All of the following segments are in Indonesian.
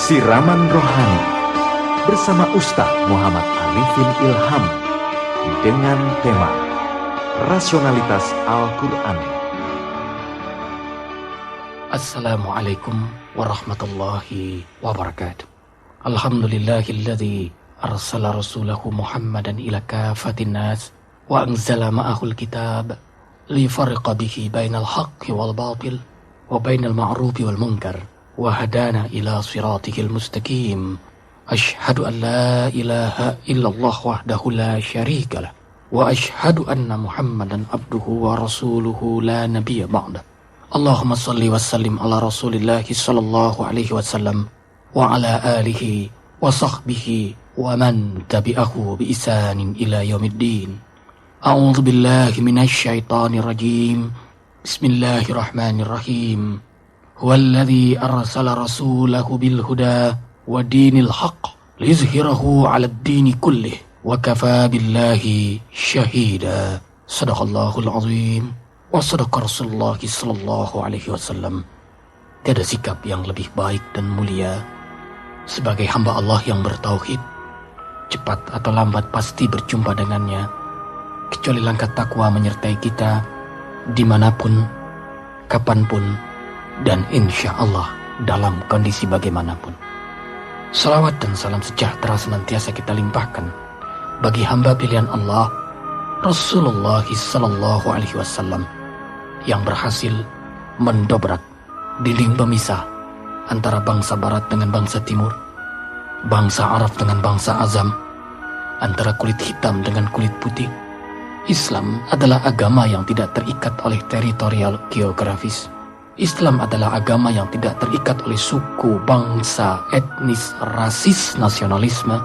Siraman Rohani bersama Ustaz Muhammad Arifin Ilham dengan tema Rasionalitas Al-Quran. Assalamualaikum warahmatullahi wabarakatuh. Alhamdulillahilladzi arsala rasulahu Muhammadan ila kafatin nas wa anzala ma'ahul kitab lifarqa bihi bainal haqqi wal batil wa bainal ma'rufi wal munkar wa hadana ila siratihil mustaqim. Ashhadu an la ilaha illallah wahdahu la syarika lah wa ashhadu anna Muhammadan abduhu wa rasuluhu la nabiyya ba'dah. Allahumma salli wa sallim ala rasulillahi sallallahu alaihi wasallam wa ala alihi wa sahbihi wa man tabi'ahu bi isanin ila yaumiddin. A'udzu billahi minasy syaithanir rajim. Bismillahirrahmanirrahim. Huwallazi arsala rasulahu bil huda wa dinil haqq liyuzhirahu 'alad dini kullih wa kafa billahi syahida. Shadaqallahul azim. Wa sadaqa Rasulullah sallallahu alaihi wasallam. Tiada sikap yang lebih baik dan mulia sebagai hamba Allah yang bertauhid, cepat atau lambat pasti berjumpa dengannya, kecuali langkah takwa menyertai kita dimanapun, kapanpun, dan insya Allah dalam kondisi bagaimanapun. Salawat dan salam sejahtera senantiasa kita limpahkan bagi hamba pilihan Allah, Rasulullah sallallahu alaihi wasallam, yang berhasil mendobrak dinding pemisah antara bangsa barat dengan bangsa timur, bangsa Arab dengan bangsa Azam, antara kulit hitam dengan kulit putih. Islam adalah agama yang tidak terikat oleh teritorial geografis. Islam adalah agama yang tidak terikat oleh suku, bangsa, etnis, rasis, nasionalisme.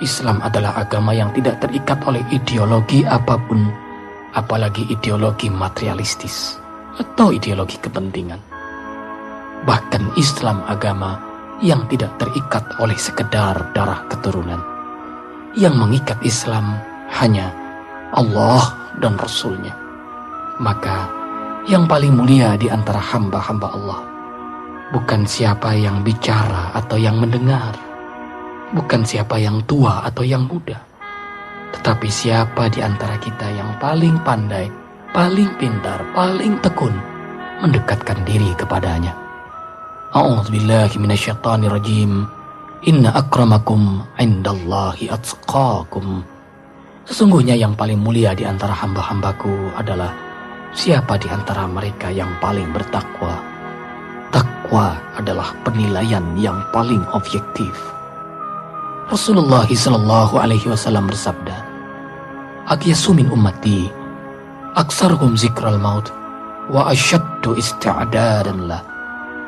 Islam adalah agama yang tidak terikat oleh ideologi apapun, apalagi ideologi materialistis atau ideologi kepentingan. Bahkan Islam agama yang tidak terikat oleh sekedar darah keturunan. Yang mengikat Islam hanya Allah dan Rasul-Nya. Maka yang paling mulia di antara hamba-hamba Allah bukan siapa yang bicara atau yang mendengar, bukan siapa yang tua atau yang muda, tetapi siapa di antara kita yang paling pandai, paling pintar, paling tekun mendekatkan diri kepadanya. A'udzubillahi minasyaitonirrajim. Inna akramakum indallahi atqakum. Sesungguhnya yang paling mulia di antara hamba-hambaku adalah siapa di antara mereka yang paling bertakwa. Takwa adalah penilaian yang paling objektif. Rasulullah sallallahu alaihi wasallam bersabda, "Aqyasu min ummati aktsaruhum zikral maut wa asyaddu isti'dadan lah."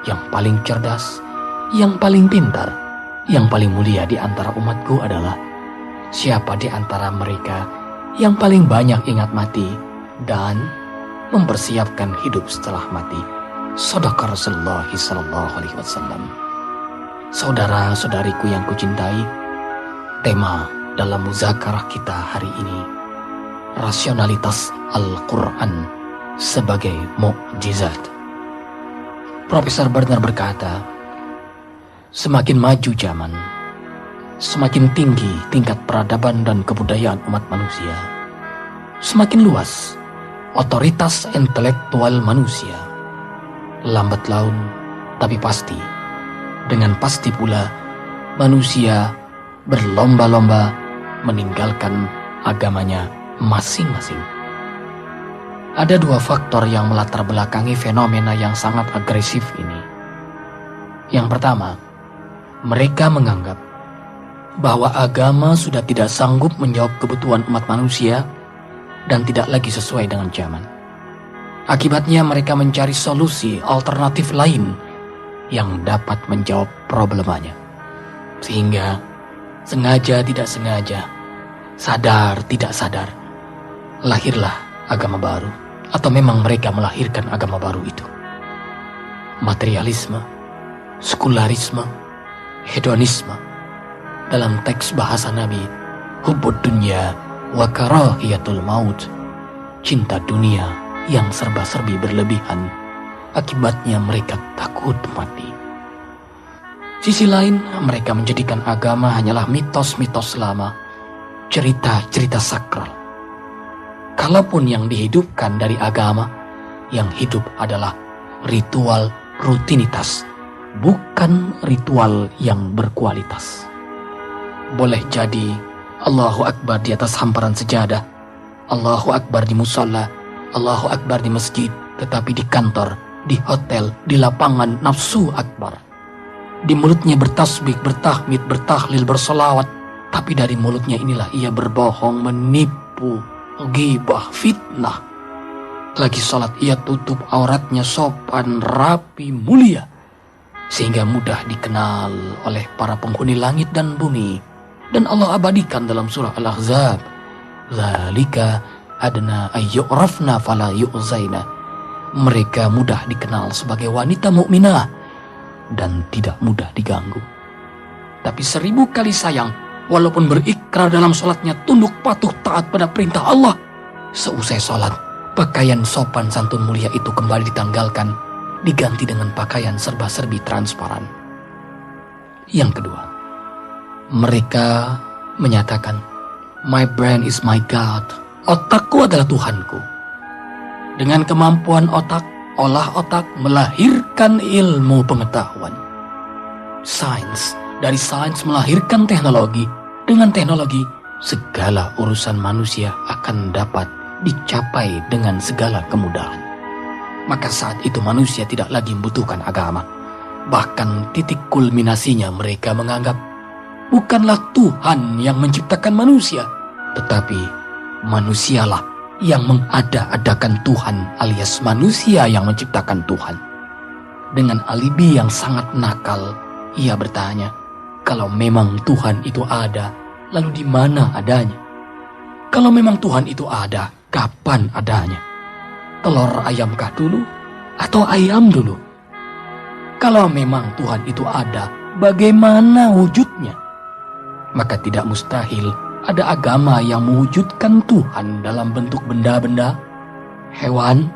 Yang paling cerdas, yang paling pintar, yang paling mulia di antara umatku adalah siapa di antara mereka yang paling banyak ingat mati dan mempersiapkan hidup setelah mati. Shadaqa Rasulullah sallallahu alaihi wasallam. Saudara-saudariku yang kucintai, tema dalam muzakarah kita hari ini, rasionalitas Al-Quran sebagai mukjizat. Profesor Bernard berkata, semakin maju zaman, semakin tinggi tingkat peradaban dan kebudayaan umat manusia, semakin luas otoritas intelektual manusia. Lambat laun, tapi pasti, dengan pasti pula manusia berlomba-lomba meninggalkan agamanya masing-masing. Ada dua faktor yang melatar belakangi fenomena yang sangat agresif ini. Yang pertama, mereka menganggap bahwa agama sudah tidak sanggup menjawab kebutuhan umat manusia dan tidak lagi sesuai dengan zaman. Akibatnya mereka mencari solusi alternatif lain yang dapat menjawab problemanya. Sehingga sengaja tidak sengaja, sadar tidak sadar, lahirlah agama baru, atau memang mereka melahirkan agama baru itu. Materialisme, sekularisme, hedonisme. Dalam teks bahasa Nabi, hubbud dunya wa karahiyatul maut, cinta dunia yang serba-serbi berlebihan, akibatnya mereka takut mati. Sisi lain, mereka menjadikan agama hanyalah mitos-mitos lama, cerita-cerita sakral. Kalaupun yang dihidupkan dari agama, yang hidup adalah ritual rutinitas, bukan ritual yang berkualitas. Boleh jadi Allahu Akbar di atas hamparan sejadah, Allahu Akbar di musalla, Allahu Akbar di masjid, tetapi di kantor, di hotel, di lapangan nafsu akbar. Di mulutnya bertasbih, bertahmid, bertahlil, bersolawat, tapi dari mulutnya inilah ia berbohong, menipu, ghibah, fitnah. Lagi sholat ia tutup auratnya sopan, rapi, mulia, sehingga mudah dikenal oleh para penghuni langit dan bumi. Dan Allah abadikan dalam surah Al-Ahzab, "Dzalika adna ayyurafna fala yu'zaina." Mereka mudah dikenal sebagai wanita mukminah dan tidak mudah diganggu. Tapi 1000 kali sayang, walaupun berikrar dalam sholatnya tunduk patuh taat pada perintah Allah, seusai sholat, pakaian sopan santun mulia itu kembali ditanggalkan, diganti dengan pakaian serba-serbi transparan. Yang kedua, mereka menyatakan, "My brain is my God." Otakku adalah Tuhanku. Dengan kemampuan otak, olah otak melahirkan ilmu pengetahuan. Sains, dari sains melahirkan teknologi. Dengan teknologi, segala urusan manusia akan dapat dicapai dengan segala kemudahan. Maka saat itu manusia tidak lagi membutuhkan agama. Bahkan titik kulminasinya mereka menganggap bukanlah Tuhan yang menciptakan manusia, tetapi manusialah yang mengada-adakan Tuhan, alias manusia yang menciptakan Tuhan. Dengan alibi yang sangat nakal, ia bertanya, kalau memang Tuhan itu ada, lalu di mana adanya? Kalau memang Tuhan itu ada, kapan adanya? Telur ayamkah dulu atau ayam dulu? Kalau memang Tuhan itu ada, bagaimana wujudnya? Maka tidak mustahil ada agama yang mewujudkan Tuhan dalam bentuk benda-benda, hewan,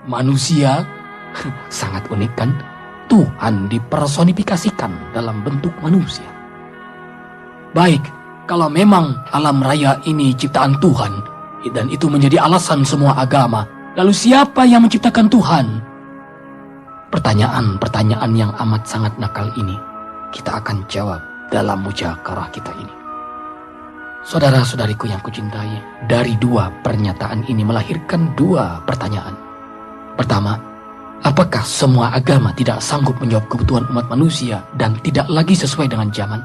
manusia. Sangat unik kan? Tuhan dipersonifikasikan dalam bentuk manusia. Baik, kalau memang alam raya ini ciptaan Tuhan, dan itu menjadi alasan semua agama, lalu siapa yang menciptakan Tuhan? Pertanyaan-pertanyaan yang amat sangat nakal ini kita akan jawab dalam mujakarah kita ini. Saudara-saudariku yang kucintai, dari 2 pernyataan ini melahirkan 2 pertanyaan. Pertama, apakah semua agama tidak sanggup menjawab kebutuhan umat manusia dan tidak lagi sesuai dengan zaman?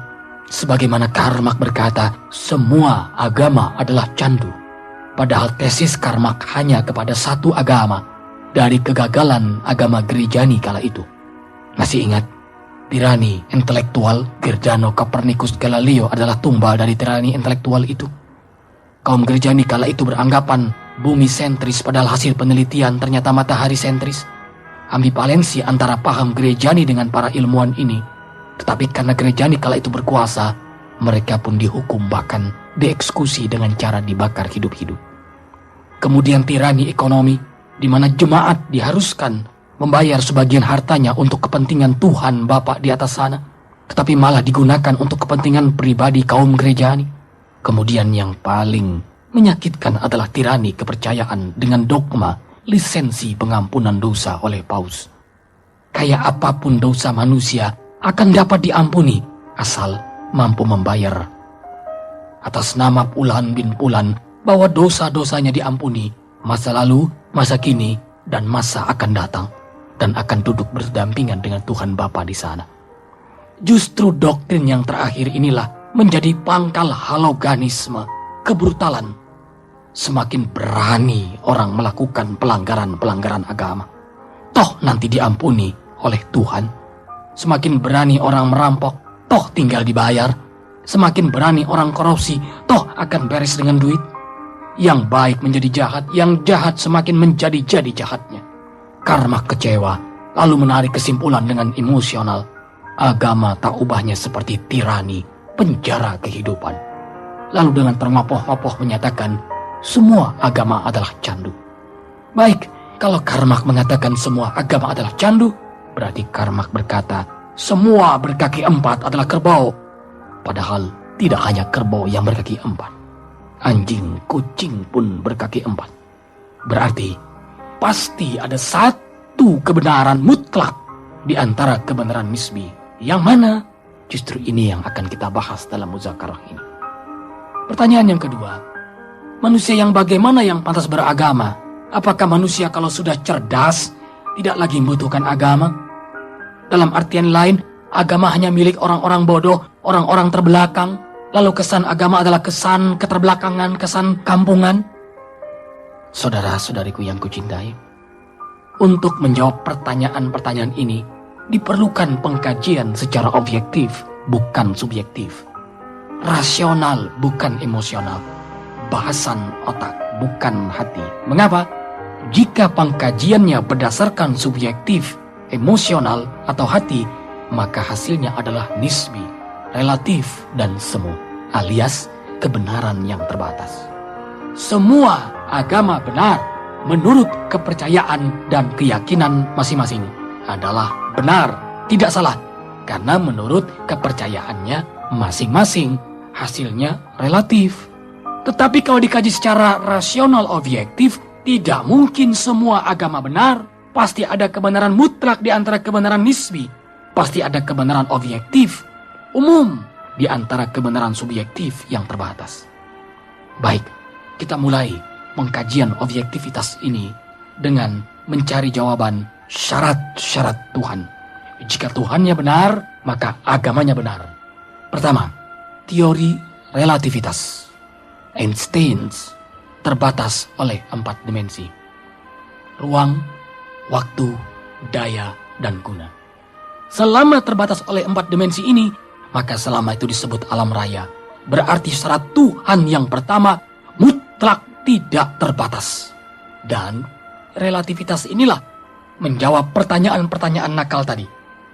Sebagaimana Karl Marx berkata, semua agama adalah candu. Padahal tesis Karl Marx hanya kepada satu agama dari kegagalan agama Gerejani kala itu. Masih ingat? Tirani intelektual Giordano Copernicus Galileo adalah tumbal dari tirani intelektual itu. Kaum Gerejani kala itu beranggapan bumi sentris, padahal hasil penelitian ternyata matahari sentris. Ambivalensi antara paham Gerejani dengan para ilmuwan ini. Tetapi karena Gerejani kala itu berkuasa, mereka pun dihukum, bahkan dieksekusi dengan cara dibakar hidup-hidup. Kemudian tirani ekonomi, di mana jemaat diharuskan membayar sebagian hartanya untuk kepentingan Tuhan Bapa di atas sana, tetapi malah digunakan untuk kepentingan pribadi kaum Gerejani. Kemudian yang paling menyakitkan adalah tirani kepercayaan dengan dogma lisensi pengampunan dosa oleh Paus. Kayak apapun dosa manusia akan dapat diampuni asal mampu membayar. Atas nama Fulan bin Fulan, bahwa dosa-dosanya diampuni, masa lalu, masa kini, dan masa akan datang, dan akan duduk berdampingan dengan Tuhan Bapa di sana. Justru doktrin yang terakhir inilah menjadi pangkal haloganisme, kebrutalan. Semakin berani orang melakukan pelanggaran-pelanggaran agama, toh nanti diampuni oleh Tuhan. Semakin berani orang merampok, toh tinggal dibayar. Semakin berani orang korupsi, toh akan beres dengan duit. Yang baik menjadi jahat, yang jahat semakin menjadi jahatnya. Karma kecewa, lalu menarik kesimpulan dengan emosional. Agama tak ubahnya seperti tirani, penjara kehidupan. Lalu dengan terngopoh-ngopoh menyatakan, semua agama adalah candu. Baik, kalau Karl Marx mengatakan semua agama adalah candu, berarti Karl Marx berkata, semua berkaki 4 adalah kerbau. Padahal tidak hanya kerbau yang berkaki 4. Anjing, kucing pun berkaki 4. Berarti pasti ada satu kebenaran mutlak di antara kebenaran nisbi. Yang mana? Justru ini yang akan kita bahas dalam muzakarah ini. Pertanyaan yang kedua, manusia yang bagaimana yang pantas beragama? Apakah manusia kalau sudah cerdas tidak lagi membutuhkan agama? Dalam artian lain, agama hanya milik orang-orang bodoh, orang-orang terbelakang. Lalu kesan agama adalah kesan keterbelakangan, kesan kampungan. Saudara-saudariku yang kucintai, untuk menjawab pertanyaan-pertanyaan ini diperlukan pengkajian secara objektif, bukan subjektif. Rasional, bukan emosional. Bahasan otak, bukan hati. Mengapa? Jika pengkajiannya berdasarkan subjektif, emosional, atau hati, maka hasilnya adalah nisbi, relatif, dan semu, alias kebenaran yang terbatas. Semua agama benar menurut kepercayaan dan keyakinan masing-masing adalah benar, tidak salah, karena menurut kepercayaannya masing-masing hasilnya relatif. Tetapi kalau dikaji secara rasional objektif, tidak mungkin semua agama benar. Pasti ada kebenaran mutlak di antara kebenaran nisbi. Pasti ada kebenaran objektif umum di antara kebenaran subjektif yang terbatas. Baik, kita mulai pengkajian objektivitas ini dengan mencari jawaban syarat-syarat Tuhan. Jika Tuhannya benar, maka agamanya benar. Pertama, teori relativitas. Einstein terbatas oleh 4 dimensi: ruang, waktu, daya, dan guna. Selama terbatas oleh 4 dimensi ini, maka selama itu disebut alam raya. Berarti syarat Tuhan yang pertama mutlak tidak terbatas. Dan relativitas inilah menjawab pertanyaan-pertanyaan nakal tadi.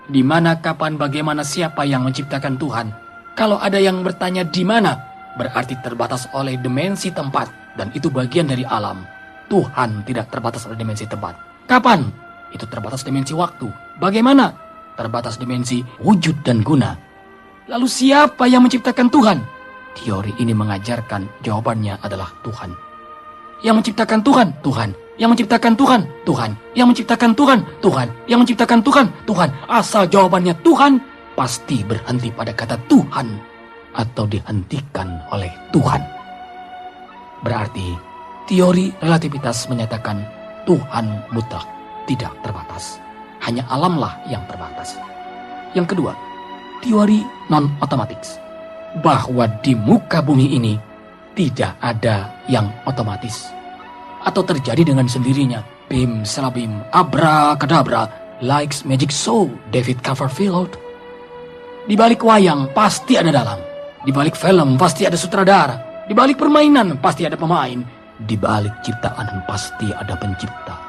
Di mana, kapan, bagaimana, siapa yang menciptakan Tuhan? Kalau ada yang bertanya di mana, berarti terbatas oleh dimensi tempat. Dan itu bagian dari alam. Tuhan tidak terbatas oleh dimensi tempat. Kapan? Itu terbatas dimensi waktu. Bagaimana? Terbatas dimensi wujud dan guna. Lalu siapa yang menciptakan Tuhan? Teori ini mengajarkan jawabannya adalah Tuhan. Yang menciptakan Tuhan, Tuhan. Yang menciptakan Tuhan, Tuhan. Yang menciptakan Tuhan, Tuhan. Yang menciptakan Tuhan, Tuhan. Asal jawabannya Tuhan, pasti berhenti pada kata Tuhan atau dihentikan oleh Tuhan. Berarti teori relativitas menyatakan Tuhan mutlak, tidak terbatas. Hanya alamlah yang terbatas. Yang kedua, teori non-otomatis. Bahwa di muka bumi ini tidak ada yang otomatis. Atau terjadi dengan sendirinya. Bim, salabim, abrakadabra, likes magic show, David Copperfield. Di balik wayang pasti ada dalang. Di balik film pasti ada sutradara. Di balik permainan pasti ada pemain. Di balik ciptaan pasti ada pencipta.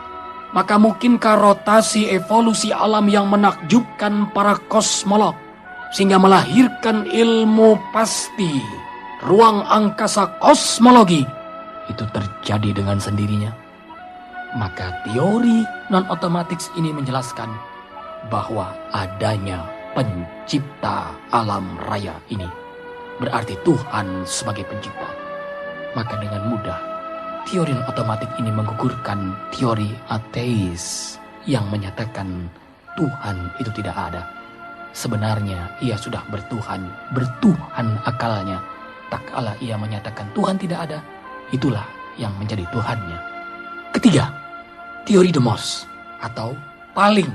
Maka mungkinkah rotasi evolusi alam yang menakjubkan para kosmolog sehingga melahirkan ilmu pasti ruang angkasa kosmologi itu terjadi dengan sendirinya? Maka teori non-otomatis ini menjelaskan bahwa adanya pencipta alam raya ini. Berarti Tuhan sebagai pencipta. Maka dengan mudah teori otomatik ini menggugurkan teori ateis yang menyatakan Tuhan itu tidak ada. Sebenarnya ia sudah bertuhan akalnya. Tak kala ia menyatakan Tuhan tidak ada, itulah yang menjadi Tuhannya. Ketiga, teori demos atau paling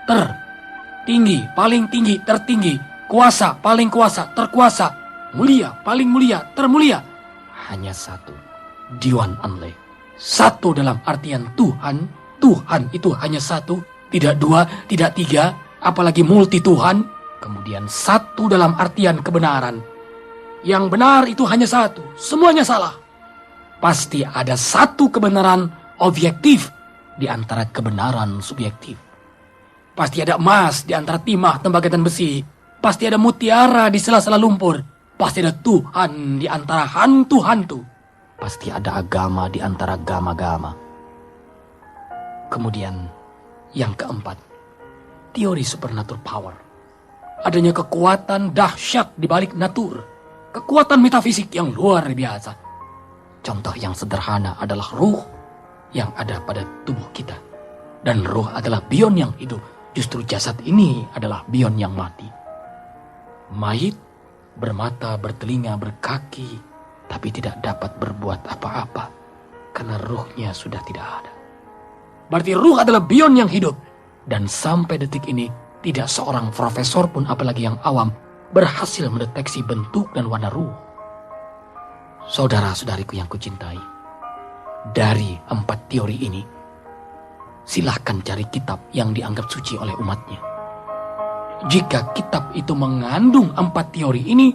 tertinggi, paling tinggi, tertinggi, kuasa, paling kuasa, terkuasa, mulia, paling mulia, termulia. Hanya satu, Diwan Anle. Satu dalam artian Tuhan. Tuhan itu hanya satu, tidak dua, tidak tiga, apalagi multi Tuhan. Kemudian satu dalam artian kebenaran. Yang benar itu hanya satu, semuanya salah. Pasti ada satu kebenaran objektif di antara kebenaran subjektif. Pasti ada emas di antara timah, tembaga, dan besi. Pasti ada mutiara di sela-sela lumpur. Pasti ada Tuhan di antara hantu-hantu. Pasti ada agama di antara gama-gama. Kemudian yang keempat, teori supernatural power adanya kekuatan dahsyat di balik natur, kekuatan metafisik yang luar biasa. Contoh yang sederhana adalah ruh yang ada pada tubuh kita. Dan ruh adalah bion yang hidup. Justru jasad ini adalah bion yang mati. Mayit bermata, bertelinga, berkaki, tapi tidak dapat berbuat apa-apa karena ruhnya sudah tidak ada. Berarti ruh adalah bion yang hidup. Dan sampai detik ini tidak seorang profesor pun, apalagi yang awam, berhasil mendeteksi bentuk dan warna ruh. Saudara-saudariku yang kucintai, dari 4 teori ini, silahkan cari kitab yang dianggap suci oleh umatnya. Jika kitab itu mengandung 4 teori ini,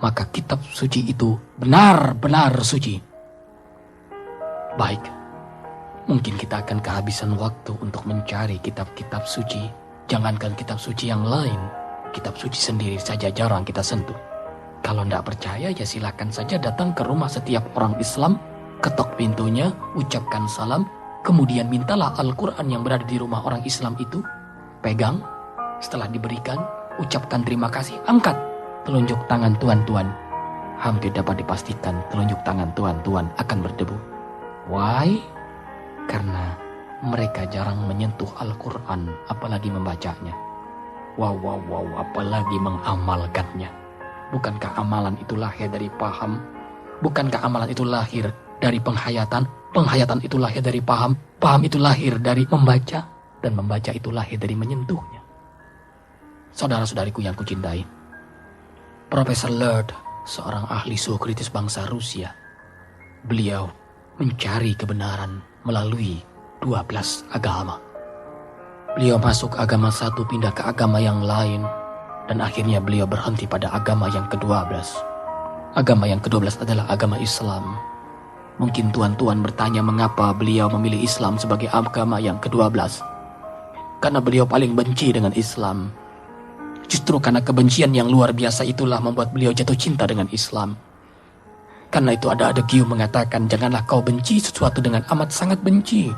maka kitab suci itu benar-benar suci. Baik, mungkin kita akan kehabisan waktu untuk mencari kitab-kitab suci. Jangankan kitab suci yang lain, kitab suci sendiri saja jarang kita sentuh. Kalau tidak percaya, ya silakan saja datang ke rumah setiap orang Islam, ketok pintunya, ucapkan salam, kemudian mintalah Al-Quran yang berada di rumah orang Islam itu, pegang, setelah diberikan, ucapkan terima kasih, angkat telunjuk tangan tuan-tuan. Hampir dapat dipastikan telunjuk tangan tuan-tuan akan berdebu. Why? Karena mereka jarang menyentuh Al-Quran, apalagi membacanya. Wow, apalagi mengamalkannya. Bukankah amalan itu lahir dari paham? Bukankah amalan itu lahir dari penghayatan? Penghayatan itu lahir dari paham. Paham itu lahir dari membaca. Dan membaca itu lahir dari menyentuhnya. Saudara-saudariku yang kucintai, Profesor Lerd, seorang ahli suhu kritis bangsa Rusia, beliau mencari kebenaran melalui 12 agama. Beliau masuk agama satu, pindah ke agama yang lain, dan akhirnya beliau berhenti pada agama yang ke-12. Agama yang ke-12 adalah agama Islam. Mungkin tuan-tuan bertanya mengapa beliau memilih Islam sebagai agama yang ke-12. Karena beliau paling benci dengan Islam. Justru karena kebencian yang luar biasa itulah membuat beliau jatuh cinta dengan Islam. Karena itu ada Giu mengatakan, janganlah kau benci sesuatu dengan amat sangat benci.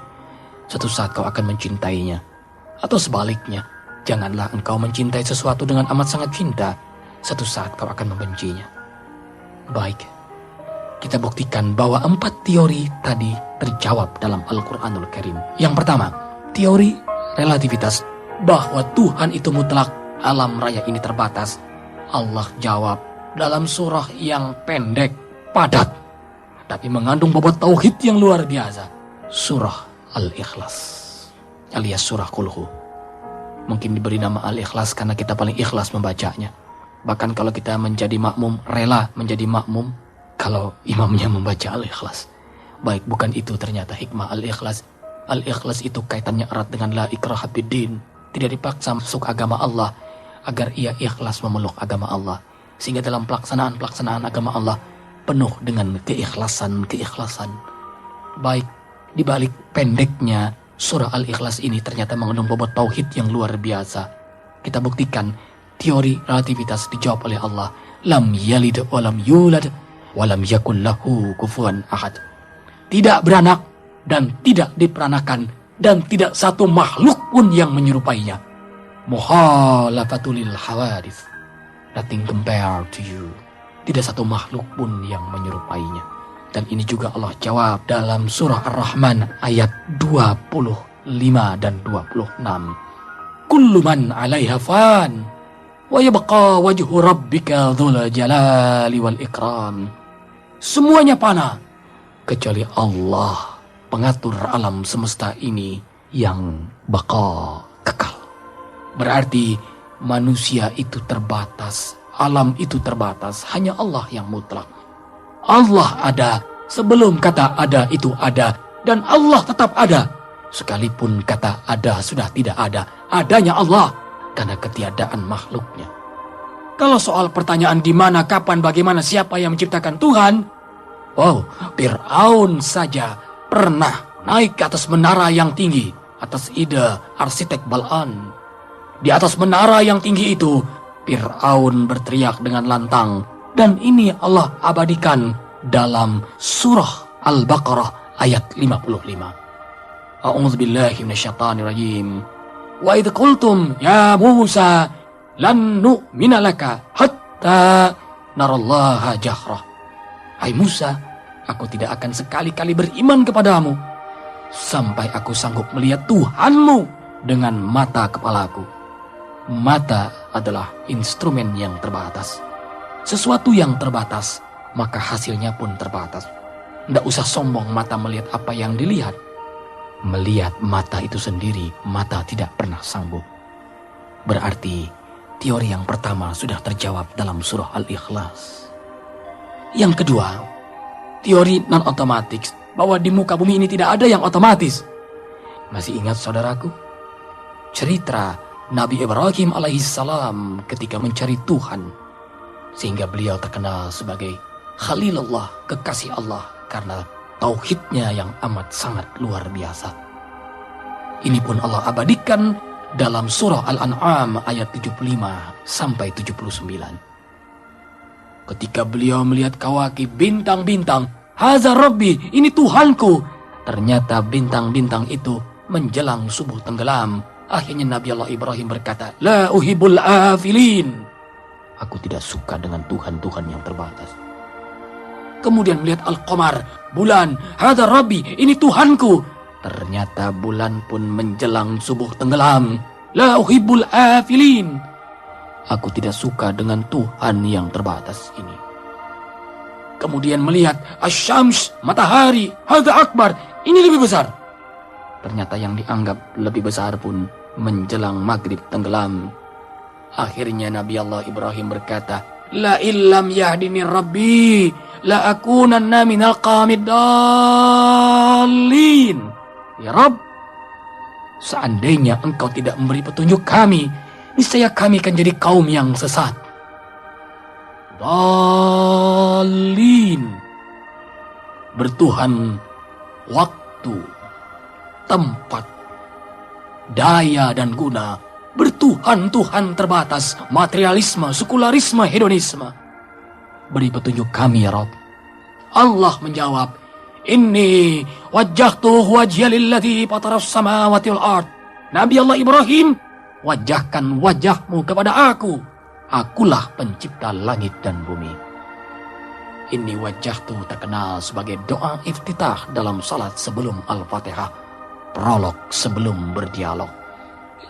Suatu saat kau akan mencintainya. Atau sebaliknya, janganlah engkau mencintai sesuatu dengan amat sangat cinta. Suatu saat kau akan membencinya. Baik, kita buktikan bahwa 4 teori tadi terjawab dalam Al-Quranul Karim. Yang pertama, teori relativitas, bahwa Tuhan itu mutlak, alam raya ini terbatas. Allah jawab dalam surah yang pendek, padat, tapi mengandung bobot tauhid yang luar biasa. Surah Al-Ikhlas, alias surah Kulhu. Mungkin diberi nama Al-Ikhlas karena kita paling ikhlas membacanya. Bahkan kalau kita menjadi makmum, rela menjadi makmum kalau imamnya membaca Al-Ikhlas. Baik, bukan itu ternyata hikmah Al-Ikhlas. Al-Ikhlas itu kaitannya erat dengan la ikraha fiddin. Tidak dipaksa masuk agama Allah, agar ia ikhlas memeluk agama Allah. Sehingga dalam pelaksanaan agama Allah penuh dengan keikhlasan. Baik, di balik pendeknya surah Al-Ikhlas ini ternyata mengandung bobot tauhid yang luar biasa. Kita buktikan teori relativitas dijawab oleh Allah. Lam yalid wa lam yulad wa lam yakul lahu kufuwan ahad. Tidak beranak dan tidak diperanakan dan tidak satu makhluk pun yang menyerupainya. Muhalafatul hawadits. Nothing compared to you. Tidak satu makhluk pun yang menyerupainya. Dan ini juga Allah jawab dalam surah Ar-Rahman ayat 25 dan 26. Kullu man 'alaiha fan wa yabqa wajhu rabbika dzul jalali wal ikram. Semuanya fana kecuali Allah, pengatur alam semesta ini, yang baqa, kekal. Berarti manusia itu terbatas, alam itu terbatas, hanya Allah yang mutlak. Allah ada, sebelum kata ada itu ada, dan Allah tetap ada. Sekalipun kata ada sudah tidak ada, adanya Allah karena ketiadaan makhluknya. Kalau soal pertanyaan di mana, kapan, bagaimana, siapa yang menciptakan Tuhan, wow, Fir'aun saja pernah naik ke atas menara yang tinggi, atas ide arsitek Bal'an. Di atas menara yang tinggi itu, Fir'aun berteriak dengan lantang. Dan ini Allah abadikan dalam surah Al-Baqarah ayat 55. A'udzu billahi minasyaitonir rajim. Wa idh qultum ya Musa lan nu'mina laka hatta narallaha jahrah. Hai Musa, aku tidak akan sekali-kali beriman kepadamu sampai aku sanggup melihat Tuhanmu dengan mata kepalaku. Mata adalah instrumen yang terbatas. Sesuatu yang terbatas, maka hasilnya pun terbatas. Tidak usah sombong mata melihat apa yang dilihat. Melihat mata itu sendiri, mata tidak pernah sanggup. Berarti teori yang pertama sudah terjawab dalam surah Al-Ikhlas. Yang kedua, teori non-otomatis, bahwa di muka bumi ini tidak ada yang otomatis. Masih ingat saudaraku? Cerita Nabi Ibrahim alaihissalam ketika mencari Tuhan, sehingga beliau terkenal sebagai Khalilullah, kekasih Allah, karena tauhidnya yang amat sangat luar biasa. Ini pun Allah abadikan dalam surah Al-An'am ayat 75 sampai 79. Ketika beliau melihat kawakib, bintang-bintang, haza Rabbi, ini Tuhanku. Ternyata bintang-bintang itu menjelang subuh tenggelam. Akhirnya Nabi Allah Ibrahim berkata, La uhibul afilin. Aku tidak suka dengan Tuhan-Tuhan yang terbatas. Kemudian melihat Al-Qamar, bulan, hadza Rabbi, ini Tuhanku. Ternyata bulan pun menjelang subuh tenggelam. La uhibbul afilin. Aku tidak suka dengan Tuhan yang terbatas ini. Kemudian melihat Asy-Syams, matahari, hadza akbar, ini lebih besar. Ternyata yang dianggap lebih besar pun menjelang maghrib tenggelam. Akhirnya Nabi Allah Ibrahim berkata, La illam yahdini Rabbi, la akunanna minal qamidallin. Ya Rabb, seandainya engkau tidak memberi petunjuk kami, niscaya kami akan jadi kaum yang sesat. Dallin. Bertuhan waktu, tempat, daya dan guna. Bertuhan-Tuhan terbatas, materialisme, sekularisme, hedonisme. Beri petunjuk kami ya Rabb. Allah menjawab, Inni wajjahtu wajhiya lilladzi fataras samawati wal ard. Nabi Allah Ibrahim, wajahkan wajahmu kepada aku. Akulah pencipta langit dan bumi. Inni wajjahtu terkenal sebagai doa iftitah dalam salat sebelum Al-Fatihah. Prolog sebelum berdialog.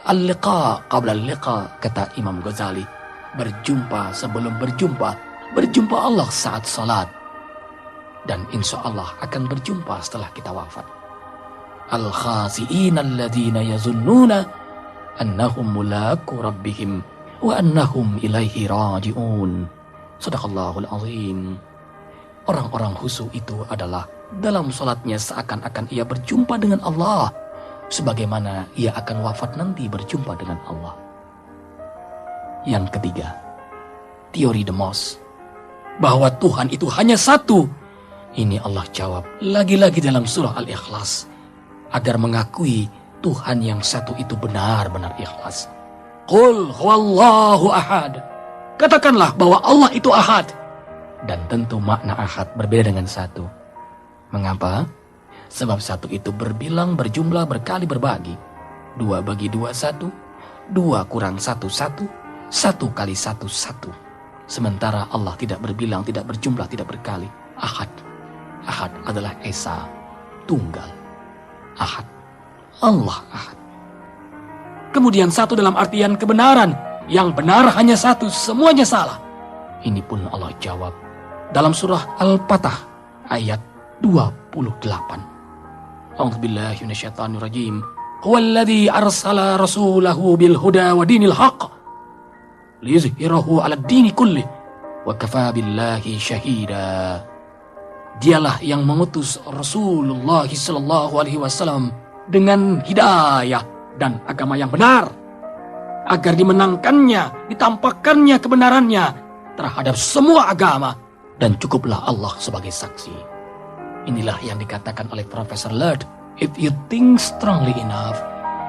Al-liqa qabla al-liqa, kata Imam Ghazali. Berjumpa sebelum berjumpa. Berjumpa Allah saat salat. Dan insya Allah akan berjumpa setelah kita wafat. Al-khasi'in alladhina yazunnuna annahum mulaku rabbihim wa annahum ilaihi raji'un. Sadaqallahul azim. Orang-orang khusyuk itu adalah dalam salatnya seakan-akan ia berjumpa dengan Allah, sebagaimana ia akan wafat nanti berjumpa dengan Allah. Yang ketiga, teori demos, bahwa Tuhan itu hanya satu. Ini Allah jawab lagi-lagi dalam surah Al-Ikhlas, agar mengakui Tuhan yang satu itu benar-benar ikhlas. Qul huwallahu ahad. Katakanlah bahwa Allah itu ahad. Dan tentu makna ahad berbeda dengan satu. Mengapa? Sebab satu itu berbilang, berjumlah, berkali, berbagi. 2 bagi 2, 1. 2 kurang 1, 1. 1 kali 1, 1. Sementara Allah tidak berbilang, tidak berjumlah, tidak berkali. Ahad. Ahad adalah Esa, tunggal. Ahad. Allah ahad. Kemudian satu dalam artian kebenaran. Yang benar hanya satu, semuanya salah. Ini pun Allah jawab dalam surah Al-Fatah ayat 28. A'udzubillahi minasyaitonirrajim. Huwallazi arsala rasulahu bil huda wa dinil haqq liyuzhirahu 'alad dini kullih wa kafaa billahi syahida. Dialah yang mengutus Rasulullah sallallahu alaihi wasallam dengan hidayah dan agama yang benar, agar dimenangkannya, ditampakkannya kebenarannya terhadap semua agama, dan cukuplah Allah sebagai saksi. Inilah yang dikatakan oleh Profesor Lerd, if you think strongly enough,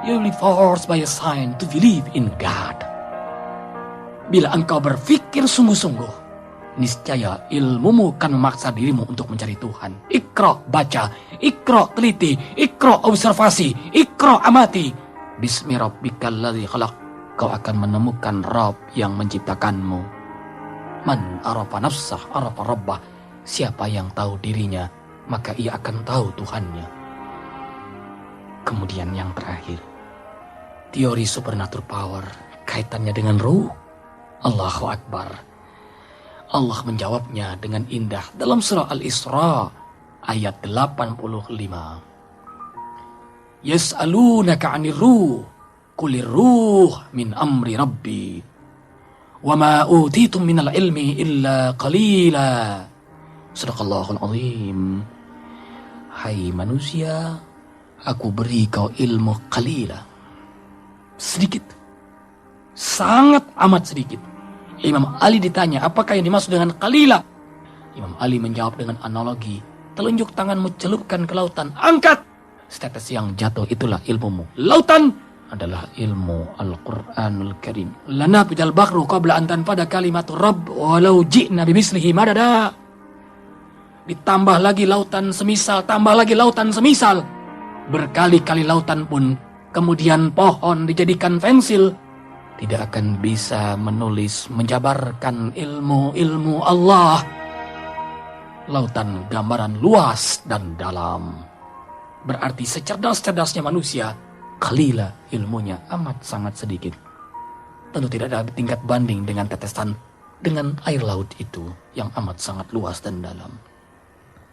you will be forced by a sign to believe in God. Bila engkau berpikir sungguh-sungguh, niscaya ilmumu kan memaksa dirimu untuk mencari Tuhan. Iqra, baca. Iqra, teliti. Iqra, observasi. Iqra, amati. Bismi rabbikal ladzi khalaq. kau akan menemukan Rabb yang menciptakanmu. Man arafa nafsah arafa rabbah. Siapa yang tahu dirinya, maka ia akan tahu Tuhannya. Kemudian yang terakhir, teori supernatural power, kaitannya dengan ruh. Allahu Akbar. Allah menjawabnya dengan indah dalam surah Al-Isra ayat 85. Yas'alunaka 'anir ruh, qulir ruh min amri rabbi. Wa ma utitum minal ilmi illa qalila. Sadaqallahul azim. Hai manusia, aku beri kau ilmu qalila. Sedikit. Sangat amat sedikit. Imam Ali ditanya, apakah yang dimaksud dengan qalila? Imam Ali menjawab dengan analogi. Telunjuk tanganmu celupkan ke lautan, angkat. Setetes yang jatuh itulah ilmumu. Lautan adalah ilmu Al-Quranul Karim. Lana bidal bakru qabla antan pada kalimatur Rabb walau ji'na bimislihi madada. Ditambah lagi lautan semisal, tambah lagi lautan semisal. Berkali-kali lautan pun, kemudian pohon dijadikan pensil. Tidak akan bisa menulis, menjabarkan ilmu-ilmu Allah. Lautan gambaran luas dan dalam. Berarti secerdas-cerdasnya manusia, qalila ilmunya amat sangat sedikit. Tentu tidak ada tingkat banding dengan tetesan, dengan air laut itu yang amat sangat luas dan dalam.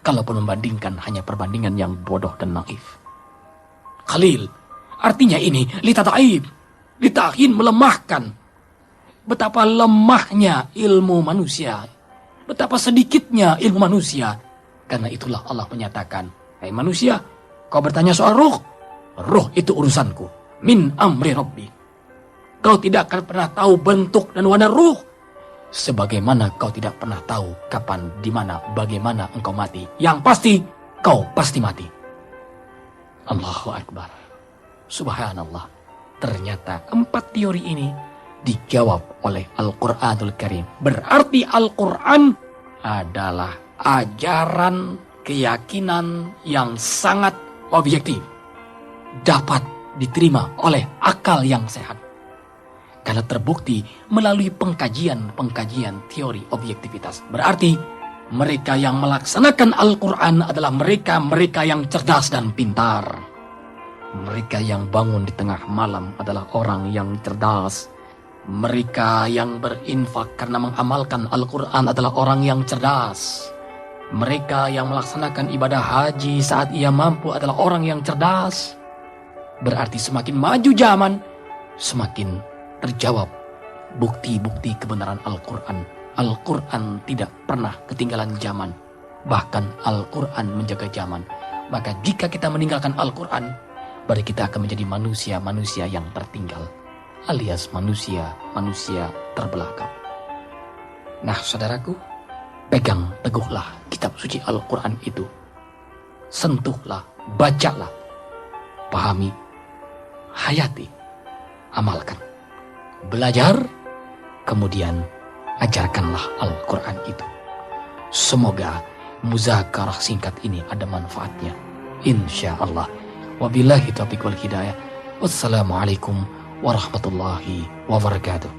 Kalaupun membandingkan hanya perbandingan yang bodoh dan naif. Qalil, artinya ini litataib. Ditahin melemahkan. Betapa lemahnya ilmu manusia. Betapa sedikitnya ilmu manusia. Karena itulah Allah menyatakan, hai manusia, kau bertanya soal ruh. Ruh itu urusanku. Min amri rabbi. Kau tidak akan pernah tahu bentuk dan warna ruh. Sebagaimana kau tidak pernah tahu kapan, di mana, bagaimana engkau mati. Yang pasti, kau pasti mati. Allahu Akbar. Subhanallah. Ternyata 4 teori ini dijawab oleh Al-Quranul Karim. Berarti Al-Quran adalah ajaran keyakinan yang sangat objektif. Dapat diterima oleh akal yang sehat. Karena terbukti melalui pengkajian teori objektivitas. Berarti mereka yang melaksanakan Al-Quran adalah mereka yang cerdas dan pintar. Mereka yang bangun di tengah malam adalah orang yang cerdas. Mereka yang berinfak karena mengamalkan Al-Quran adalah orang yang cerdas. Mereka yang melaksanakan ibadah haji saat ia mampu adalah orang yang cerdas. Berarti semakin maju zaman, semakin terjawab bukti-bukti kebenaran Al-Quran. Al-Quran tidak pernah ketinggalan zaman. Bahkan Al-Quran menjaga zaman. Maka jika kita meninggalkan Al-Quran, berarti kita akan menjadi manusia-manusia yang tertinggal. Alias manusia terbelakang. Nah saudaraku, pegang teguhlah kitab suci Al-Quran itu. Sentuhlah, bacalah, pahami, hayati, amalkan. Belajar, kemudian ajarkanlah Al-Quran itu. Semoga muzakarah singkat ini ada manfaatnya. Insya Allah. Wabillahi taufiq wal hidayah. Wassalamualaikum warahmatullahi wabarakatuh.